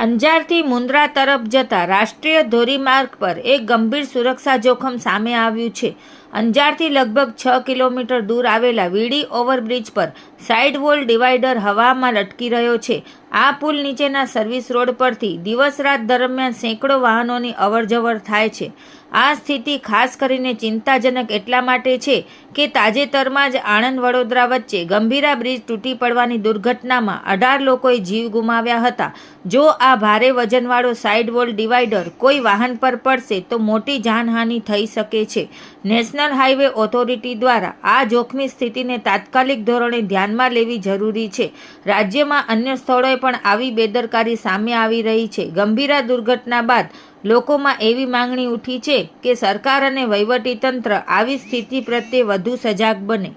અંજારથી મુન્દ્રા તરફ જતા રાષ્ટ્રીય ધોરીમાર્ગ પર એક ગંભીર સુરક્ષા જોખમ સામે આવ્યું છે. અંજારથી લગભગ 6 કિલોમીટર દૂર આવેલા વીડી ઓવરબ્રિજ પર સાઇડ વોલ ડિવાઈડર હવામાં લટકી રહ્યો છે. આ પુલ નીચેના સર્વિસ રોડ પરથી દિવસ રાત દરમિયાન સેંકડો વાહનોની અવરજવર થાય છે. આ સ્થિતિ ખાસ કરીને ચિંતાજનક એટલા માટે છે કે તાજેતરમાં જ આણંદ વડોદરા વચ્ચે ગંભીરા બ્રિજ તૂટી પડવાની દુર્ઘટનામાં 18 લોકોએ જીવ ગુમાવ્યા હતા. જો આ ભારે વજનવાળો સાઇડ વોલ ડિવાઈડર કોઈ વાહન પર પડશે તો મોટી જાનહાનિ થઈ શકે છે. નેશનલ હાઈવે ઓથોરિટી દ્વારા આ જોખમી સ્થિતિને તાત્કાલિક ધોરણે ધ્યાનમાં લેવી જરૂરી છે. રાજ્યમાં અન્ય સ્થળોએ પણ આવી બેદરકારી સામે આવી રહી છે. ગંભીરા દુર્ઘટના બાદ લોકોમાં એવી માંગણી ઉઠી છે કે સરકાર અને વહીવટીતંત્ર આવી સ્થિતિ પ્રત્યે વધુ સજાગ બને.